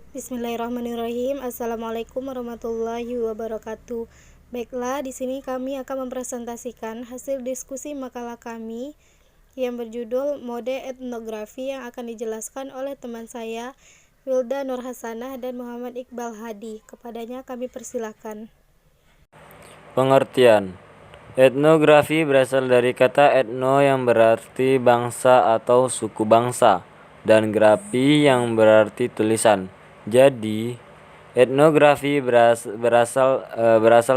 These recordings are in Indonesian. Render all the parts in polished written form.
Bismillahirrahmanirrahim. Assalamualaikum warahmatullahi wabarakatuh. Baiklah, di sini kami akan mempresentasikan hasil diskusi makalah kami yang berjudul Mode Etnografi yang akan dijelaskan oleh teman saya Wilda Nurhasanah dan Muhammad Iqbal Hadi. Kepadanya kami persilahkan. Pengertian. Etnografi berasal dari kata etno yang berarti bangsa atau suku bangsa dan grafi yang berarti tulisan. Jadi, etnografi berasal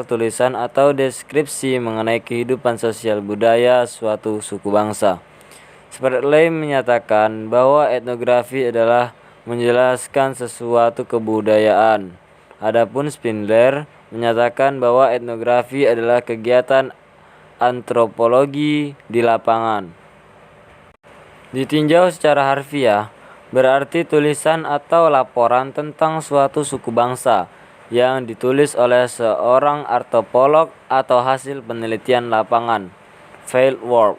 tulisan atau deskripsi mengenai kehidupan sosial budaya suatu suku bangsa. Spratly menyatakan bahwa etnografi adalah menjelaskan sesuatu kebudayaan. Adapun Spindler menyatakan bahwa etnografi adalah kegiatan antropologi di lapangan. Ditinjau secara harfiah, berarti tulisan atau laporan tentang suatu suku bangsa yang ditulis oleh seorang antropolog atau hasil penelitian lapangan, field work,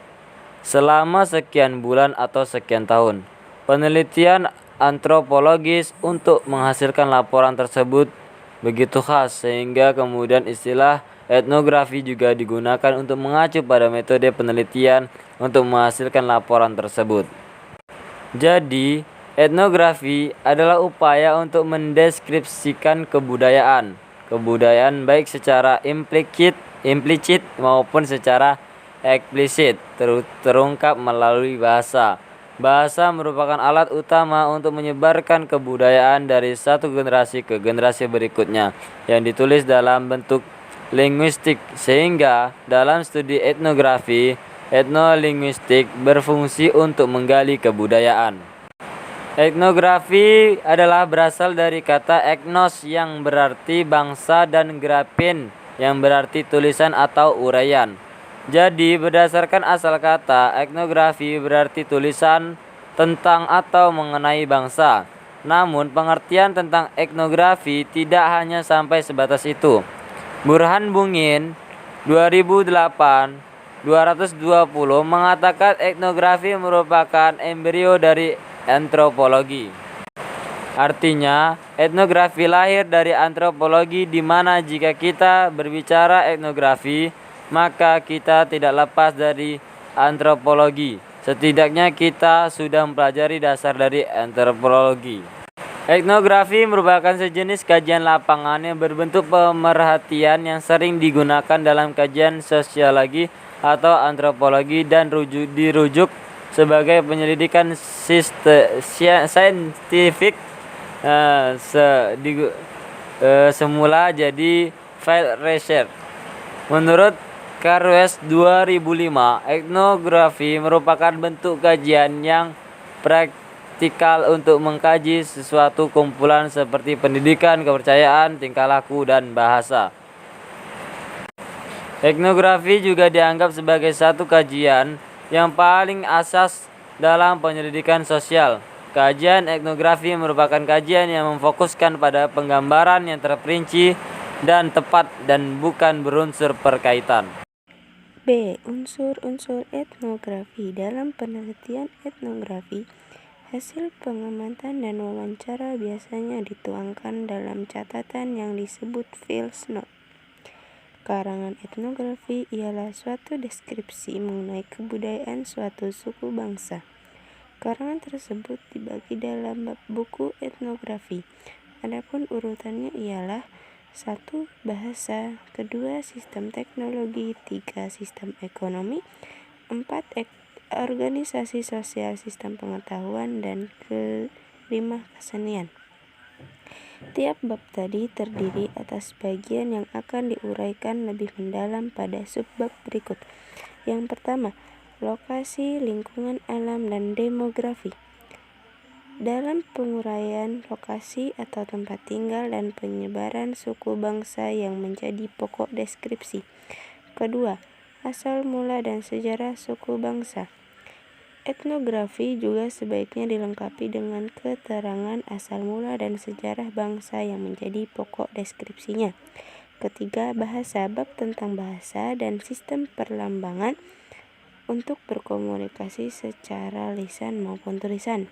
selama sekian bulan atau sekian tahun. Penelitian antropologis untuk menghasilkan laporan tersebut begitu khas sehingga kemudian istilah etnografi juga digunakan untuk mengacu pada metode penelitian untuk menghasilkan laporan tersebut. Jadi, etnografi adalah upaya untuk mendeskripsikan kebudayaan baik secara implisit maupun secara eksplisit terungkap melalui bahasa. Bahasa merupakan alat utama untuk menyebarkan kebudayaan dari satu generasi ke generasi berikutnya yang ditulis dalam bentuk linguistik, sehingga dalam studi etnografi, etnolinguistik berfungsi untuk menggali kebudayaan. Etnografi adalah berasal dari kata eknos yang berarti bangsa dan graphin yang berarti tulisan atau uraian. Jadi berdasarkan asal kata, etnografi berarti tulisan tentang atau mengenai bangsa. Namun pengertian tentang etnografi tidak hanya sampai sebatas itu. Burhan Bungin 2008 220 mengatakan etnografi merupakan embrio dari antropologi. Artinya, etnografi lahir dari antropologi, di mana jika kita berbicara etnografi, maka kita tidak lepas dari antropologi. Setidaknya kita sudah mempelajari dasar dari antropologi. Etnografi merupakan sejenis kajian lapangan yang berbentuk pemerhatian yang sering digunakan dalam kajian sosiologi atau antropologi dan dirujuk sebagai penyelidikan saintifik semula jadi field research. Menurut Carruthers 2005, etnografi merupakan bentuk kajian yang praktikal untuk mengkaji sesuatu kumpulan seperti pendidikan, kepercayaan, tingkah laku, dan bahasa. Etnografi juga dianggap sebagai satu kajian yang paling asas dalam penyelidikan sosial. Kajian etnografi merupakan kajian yang memfokuskan pada penggambaran yang terperinci dan tepat dan bukan berunsur perkaitan. B. Unsur-unsur etnografi. Dalam penelitian etnografi, hasil pengamatan dan wawancara biasanya dituangkan dalam catatan yang disebut field note. Karangan etnografi ialah suatu deskripsi mengenai kebudayaan suatu suku bangsa. Karangan tersebut dibagi dalam bab buku etnografi. Adapun urutannya ialah 1. Bahasa, 2. Sistem teknologi, 3. Sistem ekonomi, 4. Organisasi sosial sistem pengetahuan, dan 5. Kesenian. Tiap bab tadi terdiri atas bagian yang akan diuraikan lebih mendalam pada subbab berikut. Yang pertama, lokasi, lingkungan alam, dan demografi. Dalam penguraian lokasi atau tempat tinggal dan penyebaran suku bangsa yang menjadi pokok deskripsi. Kedua, asal mula dan sejarah suku bangsa. Etnografi juga sebaiknya dilengkapi dengan keterangan asal mula dan sejarah bangsa yang menjadi pokok deskripsinya. Ketiga, bahasa, bab tentang bahasa dan sistem perlambangan untuk berkomunikasi secara lisan maupun tulisan.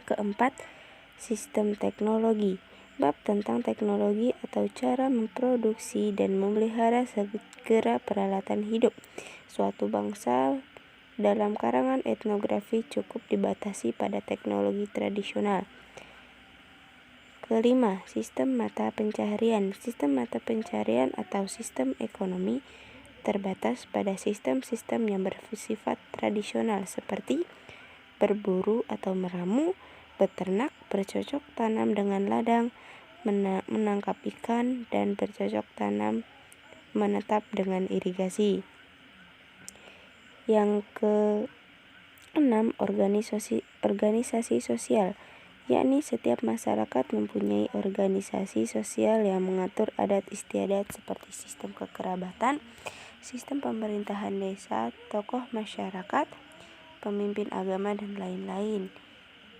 Keempat, Sistem teknologi. Bab tentang teknologi atau cara memproduksi dan memelihara segera peralatan hidup. Suatu bangsa dalam karangan etnografi cukup dibatasi pada teknologi tradisional. Kelima, sistem mata pencaharian. Sistem mata pencaharian atau sistem ekonomi terbatas pada sistem-sistem yang bersifat tradisional seperti berburu atau meramu, beternak, bercocok tanam dengan ladang, menangkap ikan, dan bercocok tanam menetap dengan irigasi. Yang keenam, organisasi sosial, yakni setiap masyarakat mempunyai organisasi sosial yang mengatur adat istiadat seperti sistem kekerabatan, sistem pemerintahan desa, tokoh masyarakat, pemimpin agama, dan lain-lain.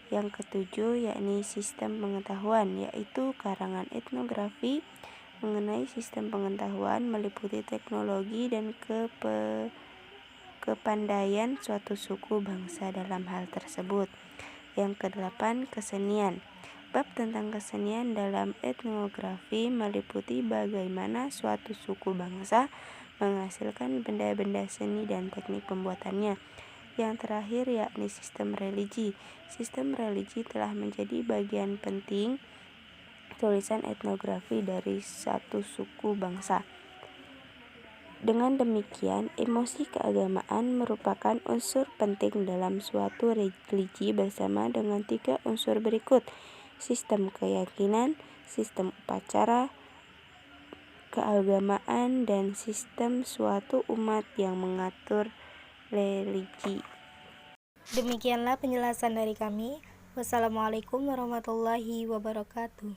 Yang ketujuh, yakni sistem pengetahuan, yaitu karangan etnografi mengenai sistem pengetahuan meliputi teknologi dan kepandaian suatu suku bangsa dalam hal tersebut. Yang kedelapan, kesenian. Bab tentang kesenian dalam etnografi meliputi bagaimana suatu suku bangsa menghasilkan benda-benda seni dan teknik pembuatannya. Yang terakhir, yakni sistem religi. Sistem religi telah menjadi bagian penting tulisan etnografi dari satu suku bangsa. Dengan demikian, emosi keagamaan merupakan unsur penting dalam suatu religi bersama dengan 3 unsur berikut: sistem keyakinan, sistem upacara keagamaan, dan sistem suatu umat yang mengatur religi. Demikianlah penjelasan dari kami. Wassalamualaikum warahmatullahi wabarakatuh.